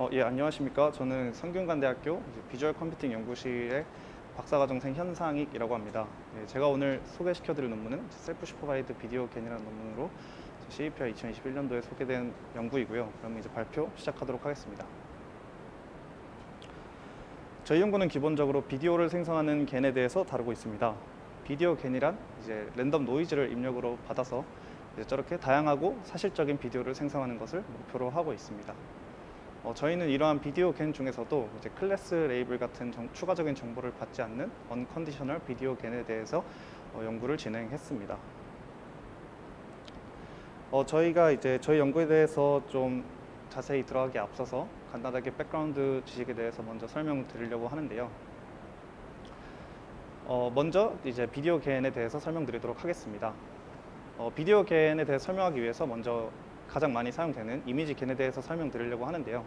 예, 안녕하십니까. 저는 성균관대학교 비주얼 컴퓨팅 연구실의 박사과정생 현상익이라고 합니다. 예, 제가 오늘 소개시켜드릴 논문은 셀프 슈퍼바이드 비디오 겐이라는 논문으로 CEPR 2021년도에 소개된 연구이고요. 그럼 이제 발표 시작하도록 하겠습니다. 저희 연구는 기본적으로 비디오를 생성하는 겐에 대해서 다루고 있습니다. 비디오 겐이란 이제 랜덤 노이즈를 입력으로 받아서 이제 저렇게 다양하고 사실적인 비디오를 생성하는 것을 목표로 하고 있습니다. 저희는 이러한 비디오 겐 중에서도 이제 클래스 레이블 같은 추가적인 정보를 받지 않는 언컨디셔널 비디오 겐에 대해서 연구를 진행했습니다. 저희가 이제 저희 연구에 대해서 좀 자세히 들어가기 앞서서 간단하게 백그라운드 지식에 대해서 먼저 설명드리려고 하는데요. 먼저 이제 비디오 겐에 대해서 설명드리도록 하겠습니다. 비디오 겐에 대해서 설명하기 위해서 먼저 가장 많이 사용되는 이미지 겐에 대해서 설명드리려고 하는데요.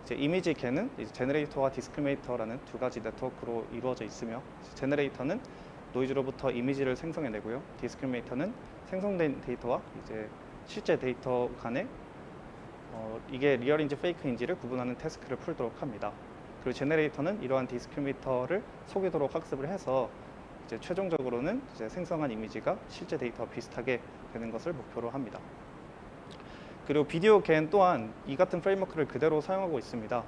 이제 이미지 겐은 이제 제너레이터와 디스크리미네이터라는 두 가지 네트워크로 이루어져 있으며, 제너레이터는 노이즈로부터 이미지를 생성해내고요. 디스크리미네이터는 생성된 데이터와 이제 실제 데이터 간에 이게 리얼인지 페이크인지를 구분하는 태스크를 풀도록 합니다. 그리고 제너레이터는 이러한 디스크리미네이터를 속이도록 학습을 해서 이제 최종적으로는 이제 생성한 이미지가 실제 데이터와 비슷하게 되는 것을 목표로 합니다. 그리고 비디오 겐 또한 이 같은 프레임워크를 그대로 사용하고 있습니다.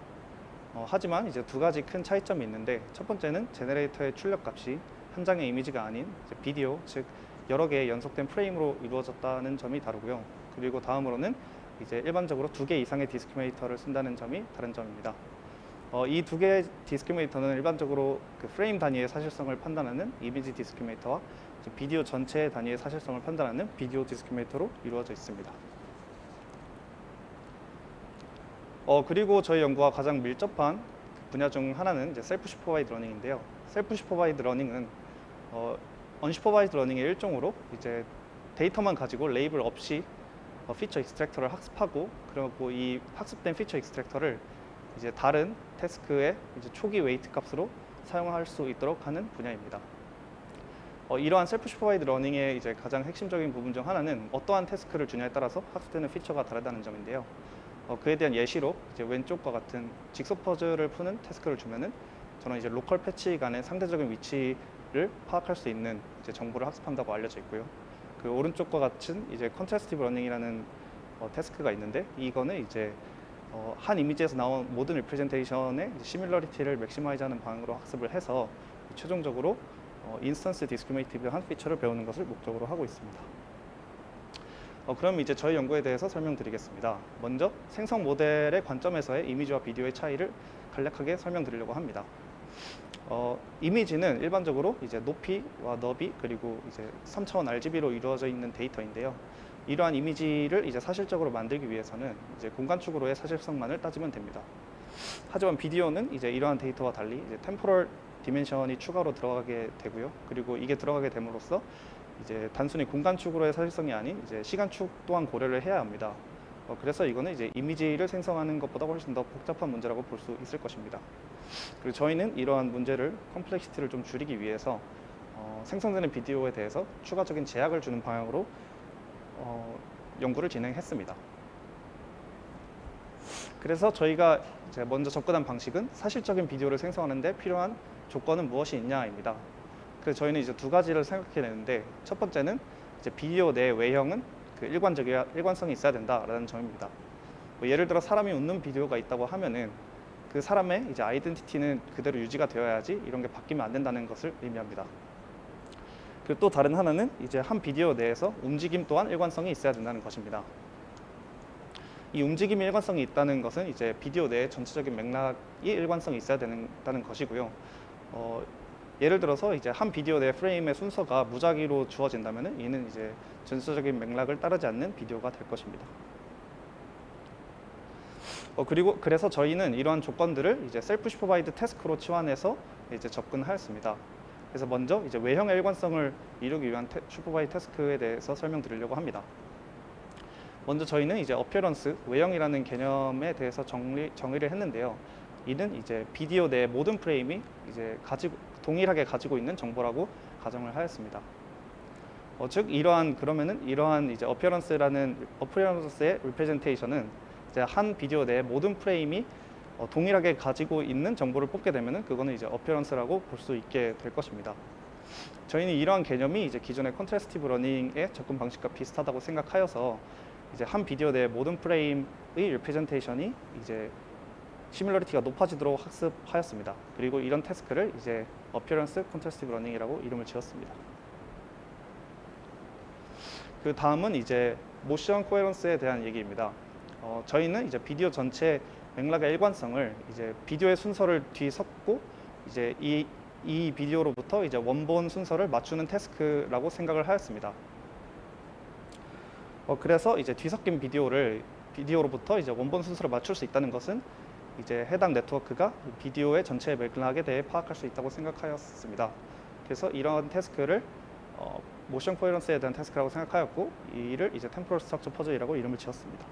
하지만 이제 두 가지 큰 차이점이 있는데, 첫 번째는 제너레이터의 출력값이 한 장의 이미지가 아닌 이제 비디오, 즉 여러 개의 연속된 프레임으로 이루어졌다는 점이 다르고요. 그리고 다음으로는 이제 일반적으로 두 개 이상의 디스크리미네이터를 쓴다는 점이 다른 점입니다. 이 두 개의 디스크리미네이터는 일반적으로 그 프레임 단위의 사실성을 판단하는 이미지 디스크리미네이터와 비디오 전체의 단위의 사실성을 판단하는 비디오 디스크리미네이터로 이루어져 있습니다. 그리고 저희 연구와 가장 밀접한 분야 중 하나는 이제 셀프 슈퍼바이드 러닝인데요. 셀프 슈퍼바이드 러닝은 언슈퍼바이드 러닝의 일종으로 이제 데이터만 가지고 레이블 없이 피처 익스트랙터를 학습하고, 그리고 이 학습된 피처 익스트랙터를 이제 다른 태스크의 이제 초기 웨이트 값으로 사용할 수 있도록 하는 분야입니다. 이러한 셀프 슈퍼바이드 러닝의 이제 가장 핵심적인 부분 중 하나는 어떠한 태스크를 주냐에 따라서 학습되는 피처가 다르다는 점인데요. 그에 대한 예시로 이제 왼쪽과 같은 직소 퍼즐을 푸는 태스크를 주면은 저는 이제 로컬 패치 간의 상대적인 위치를 파악할 수 있는 이제 정보를 학습한다고 알려져 있고요. 그 오른쪽과 같은 이제 컨트라스티브 러닝이라는 태스크가 있는데, 이거는 이제 한 이미지에서 나온 모든 리프레젠테이션의 시뮬러리티를 맥시마이즈하는 방향으로 학습을 해서 최종적으로 인스턴스 디스크리미네이티브한 피처를 배우는 것을 목적으로 하고 있습니다. 그럼 이제 저희 연구에 대해서 설명드리겠습니다. 먼저 생성 모델의 관점에서의 이미지와 비디오의 차이를 간략하게 설명드리려고 합니다. 이미지는 일반적으로 이제 높이와 너비 그리고 이제 3차원 RGB로 이루어져 있는 데이터인데요. 이러한 이미지를 이제 사실적으로 만들기 위해서는 이제 공간축으로의 사실성만을 따지면 됩니다. 하지만 비디오는 이제 이러한 데이터와 달리 이제 템포럴 디멘션이 추가로 들어가게 되고요. 그리고 이게 들어가게 됨으로써 이제 단순히 공간축으로의 사실성이 아닌 이제 시간축 또한 고려를 해야 합니다. 그래서 이거는 이제 이미지를 생성하는 것보다 훨씬 더 복잡한 문제라고 볼 수 있을 것입니다. 그리고 저희는 이러한 문제를 컴플렉시티를 좀 줄이기 위해서 생성되는 비디오에 대해서 추가적인 제약을 주는 방향으로 연구를 진행했습니다. 그래서 저희가 이제 먼저 접근한 방식은 사실적인 비디오를 생성하는데 필요한 조건은 무엇이 있냐입니다. 그래서 저희는 이제 두 가지를 생각해내는데, 첫 번째는 이제 비디오 내 외형은 그 일관성이 있어야 된다라는 점입니다. 예를 들어 사람이 웃는 비디오가 있다고 하면은 그 사람의 이제 아이덴티티는 그대로 유지가 되어야지 이런 게 바뀌면 안 된다는 것을 의미합니다. 그리고 또 다른 하나는 이제 한 비디오 내에서 움직임 또한 일관성이 있어야 된다는 것입니다. 이 움직임의 일관성이 있다는 것은 이제 비디오 내의 전체적인 맥락이 일관성이 있어야 된다는 것이고요. 예를 들어서 이제 한 비디오 내 프레임의 순서가 무작위로 주어진다면은 이는 이제 전체적인 맥락을 따르지 않는 비디오가 될 것입니다. 그래서 저희는 이러한 조건들을 이제 셀프 슈퍼바이드 태스크로 치환해서 이제 접근하였습니다. 그래서 먼저 이제 외형의 일관성을 이루기 위한 슈퍼바이드 태스크에 대해서 설명드리려고 합니다. 먼저 저희는 이제 어피어런스, 외형이라는 개념에 대해서 정의를 했는데요. 이는 이제 비디오 내 모든 프레임이 이제 동일하게 가지고 있는 정보라고 가정을 하였습니다. 즉 이러한 이제 어피어런스의 리프레젠테이션은 이제 한 비디오 내 모든 프레임이 동일하게 가지고 있는 정보를 뽑게 되면은 그거는 이제 어피어런스라고 볼 수 있게 될 것입니다. 저희는 이러한 개념이 이제 기존의 컨트래스티브 러닝의 접근 방식과 비슷하다고 생각하여서 이제 한 비디오 내 모든 프레임의 리프레젠테이션이 이제 시뮬러리티가 높아지도록 학습하였습니다. 그리고 이런 태스크를 이제 어피어런스 컨트래스티브 러닝이라고 이름을 지었습니다. 그 다음은 이제 모션 코헤런스에 대한 얘기입니다. 저희는 이제 비디오 전체 맥락의 일관성을 이제 비디오의 순서를 뒤섞고 이제 이 비디오로부터 이제 원본 순서를 맞추는 태스크라고 생각을 하였습니다. 그래서 이제 뒤섞인 비디오로부터 이제 원본 순서를 맞출 수 있다는 것은 이제 해당 네트워크가 비디오의 전체 맥락에 대해 파악할 수 있다고 생각하였습니다. 그래서 이런 태스크를 모션 코헤런스에 대한 태스크라고 생각하였고 이를 이제 템포럴 스트럭처 퍼즐이라고 이름을 지었습니다.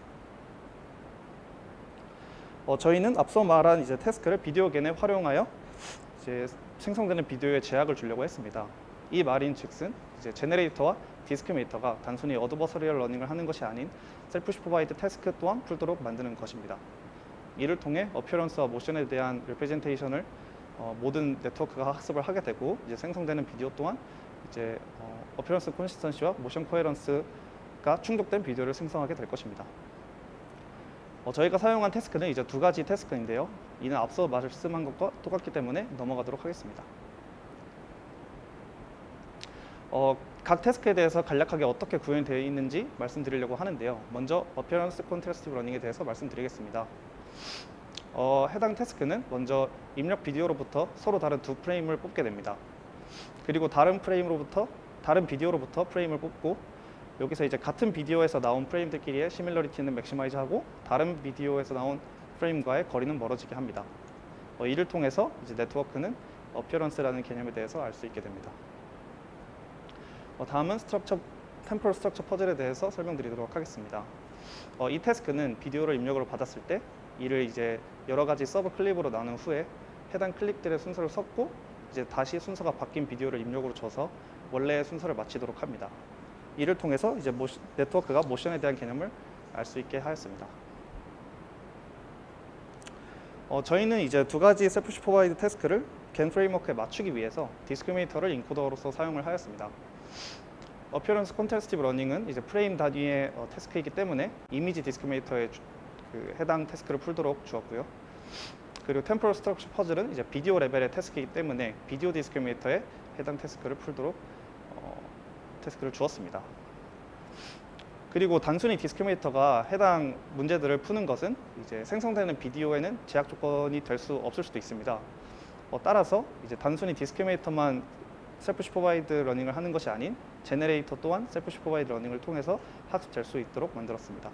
저희는 앞서 말한 이제 태스크를 비디오 겐에 활용하여 이제 생성되는 비디오에 제약을 주려고 했습니다. 이 말인즉슨 이제 제너레이터와 디스크리미네이터가 단순히 어드버서리얼 러닝을 하는 것이 아닌 셀프 슈퍼바이드 태스크 또한 풀도록 만드는 것입니다. 이를 통해 어피어런스와 모션에 대한 리프레젠테이션을 모든 네트워크가 학습을 하게 되고 이제 생성되는 비디오 또한 이제 어피어런스 콘시스턴시와 모션 코헤런스가 충족된 비디오를 생성하게 될 것입니다. 저희가 사용한 태스크는 이제 두 가지 태스크인데요. 이는 앞서 말씀한 것과 똑같기 때문에 넘어가도록 하겠습니다. 각 태스크에 대해서 간략하게 어떻게 구현이 되어 있는지 말씀드리려고 하는데요. 먼저 어피어런스 컨트래스티브 러닝에 대해서 말씀드리겠습니다. 해당 태스크는 먼저 입력 비디오로부터 서로 다른 두 프레임을 뽑게 됩니다. 그리고 다른 비디오로부터 프레임을 뽑고 여기서 이제 같은 비디오에서 나온 프레임들끼리의 시밀러리티는 맥시마이즈하고 다른 비디오에서 나온 프레임과의 거리는 멀어지게 합니다. 이를 통해서 이제 네트워크는 어피어런스라는 개념에 대해서 알 수 있게 됩니다. 다음은 템포럴 스트럭처 퍼즐에 대해서 설명드리도록 하겠습니다. 이 태스크는 비디오를 입력으로 받았을 때 이를 이제 여러 가지 서브 클립으로 나눈 후에 해당 클립들의 순서를 섞고 이제 다시 순서가 바뀐 비디오를 입력으로 줘서 원래의 순서를 마치도록 합니다. 이를 통해서 이제 네트워크가 모션에 대한 개념을 알 수 있게 하였습니다. 저희는 이제 두 가지 셀프 슈퍼바이드 태스크를 겐 프레임워크에 맞추기 위해서 디스크리미네이터를 인코더로서 사용을 하였습니다. 어피어런스 컨트래스티브 러닝은 이제 프레임 단위의 태스크이기 때문에 이미지 디스크리미네이터에 해당 태스크를 풀도록 주었고요. 그리고 템포럴 스트럭처 퍼즐은 이제 비디오 레벨의 태스크이기 때문에 비디오 디스크리미네이터에 해당 태스크를 풀도록 태스크를 주었습니다. 그리고 단순히 디스크리미네이터가 해당 문제들을 푸는 것은 이제 생성되는 비디오에는 제약 조건이 될 수 없을 수도 있습니다. 따라서 이제 단순히 디스크리미네이터만 셀프 슈퍼바이드 러닝을 하는 것이 아닌 제너레이터 또한 셀프 슈퍼바이드 러닝을 통해서 학습될 수 있도록 만들었습니다.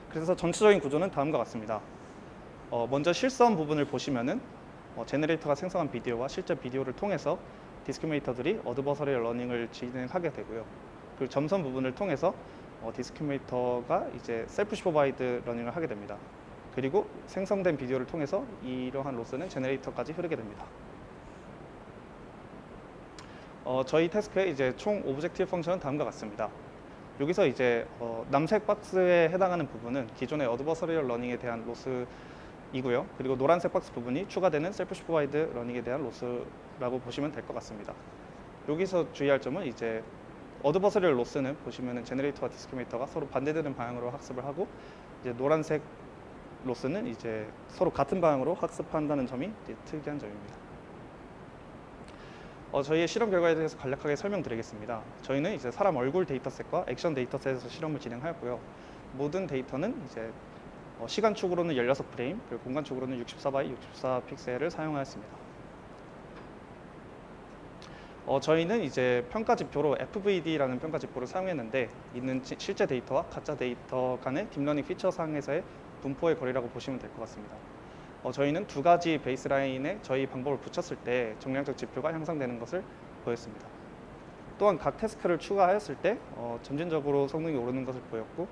그래서 전체적인 구조는 다음과 같습니다. 먼저 실선 부분을 보시면은 제너레이터가 생성한 비디오와 실제 비디오를 통해서 디스크리미네이터들이 어드버서리얼 러닝을 진행하게 되고요. 그리고 점선 부분을 통해서 디스크리미네이터가 이제 셀프 슈퍼바이드 러닝을 하게 됩니다. 그리고 생성된 비디오를 통해서 이러한 로스는 제너레이터까지 흐르게 됩니다. 저희 태스크의 이제 총 오브젝티브 펑션은 다음과 같습니다. 여기서 이제 남색 박스에 해당하는 부분은 기존의 어드버서리얼 러닝에 대한 로스이고요. 그리고 노란색 박스 부분이 추가되는 셀프 슈퍼바이드 러닝에 대한 로스라고 보시면 될 것 같습니다. 여기서 주의할 점은 이제 어드버서리얼 로스는 보시면은 제너레이터와 디스크리미네이터가 서로 반대되는 방향으로 학습을 하고 이제 노란색 로스는 이제 서로 같은 방향으로 학습한다는 점이 특이한 점입니다. 저희의 실험 결과에 대해서 간략하게 설명드리겠습니다. 저희는 이제 사람 얼굴 데이터셋과 액션 데이터셋에서 실험을 진행하였고요. 모든 데이터는 이제 시간축으로는 16프레임, 그리고 공간축으로는 64x 64픽셀을 사용하였습니다. 저희는 이제 평가 지표로 FVD라는 평가 지표를 사용했는데 이는 실제 데이터와 가짜 데이터 간의 딥러닝 피처 상에서의 분포의 거리라고 보시면 될 것 같습니다. 저희는 두 가지 베이스라인에 저희 방법을 붙였을 때 정량적 지표가 향상되는 것을 보였습니다. 또한 각 태스크를 추가하였을 때 점진적으로 성능이 오르는 것을 보였고,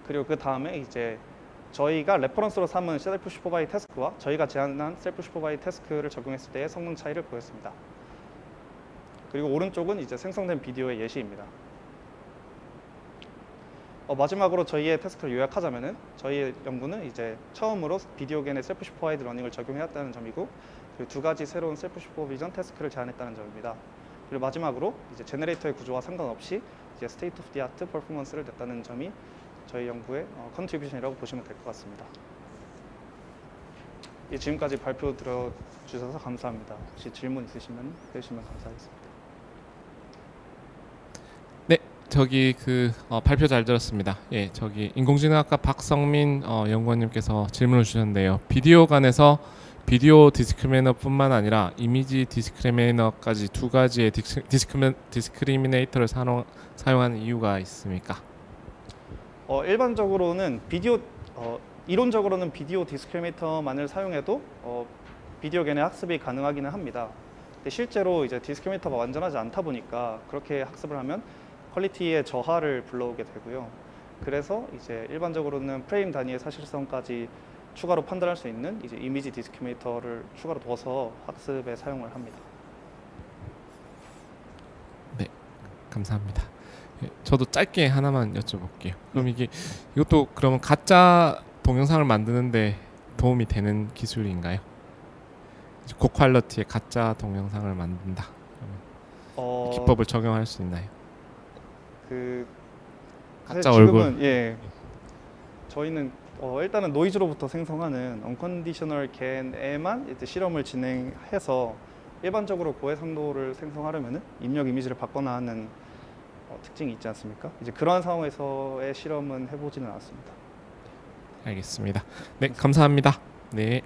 그리고 그 다음에 이제 저희가 레퍼런스로 삼은 셀프 슈퍼바이드 태스크와 저희가 제안한 셀프 슈퍼바이드 태스크를 적용했을 때의 성능 차이를 보였습니다. 그리고 오른쪽은 이제 생성된 비디오의 예시입니다. 마지막으로 저희의 태스크를 요약하자면은 저희의 연구는 이제 처음으로 비디오 겐의 셀프 슈퍼바이드 러닝을 적용해왔다는 점이고, 그리고 두 가지 새로운 셀프 슈퍼비전 태스크를 제안했다는 점입니다. 그리고 마지막으로 이제 제너레이터의 구조와 상관없이 이제 스테이트 오브 디 아트 퍼포먼스를 냈다는 점이 저희 연구의 컨트리뷰션이라고 보시면 될 것 같습니다. 예, 지금까지 발표 들어주셔서 감사합니다. 혹시 질문 있으시면 해주시면 감사하겠습니다. 네, 저기 발표 잘 들었습니다. 예, 저기 인공지능학과 박성민 연구원님께서 질문을 주셨는데요. 비디오간에서 비디오 디스크리미네이터뿐만 아니라 이미지 디스크리미네이터까지 두 가지의 디스크리미네이터를 사용하는 이유가 있습니까? 일반적으로는 이론적으로는 비디오 디스크리미네이터만을 사용해도 비디오 겐의 학습이 가능하기는 합니다. 근데 실제로 이제 디스크리미네이터가 완전하지 않다 보니까 그렇게 학습을 하면 퀄리티의 저하를 불러오게 되고요. 그래서 이제 일반적으로는 프레임 단위의 사실성까지 추가로 판단할 수 있는 이제 이미지 디스크리미네이터를 추가로 둬서 학습에 사용을 합니다. 네, 감사합니다. 예, 저도 짧게 하나만 여쭤볼게요. 그럼 이것도 그러면 가짜 동영상을 만드는데 도움이 되는 기술인가요? 고퀄리티의 가짜 동영상을 만든다. 그러면 기법을 적용할 수 있나요? 가짜 얼굴. 예, 저희는 일단은 노이즈로부터 생성하는 언컨디셔널 겐에만 이제 실험을 진행해서 일반적으로 고해상도를 생성하려면은 입력 이미지를 바꿔나 하는 특징이 있지 않습니까? 이제 그러한 상황에서의 실험은 해보지는 않았습니다. 알겠습니다. 네, 감사합니다. 네.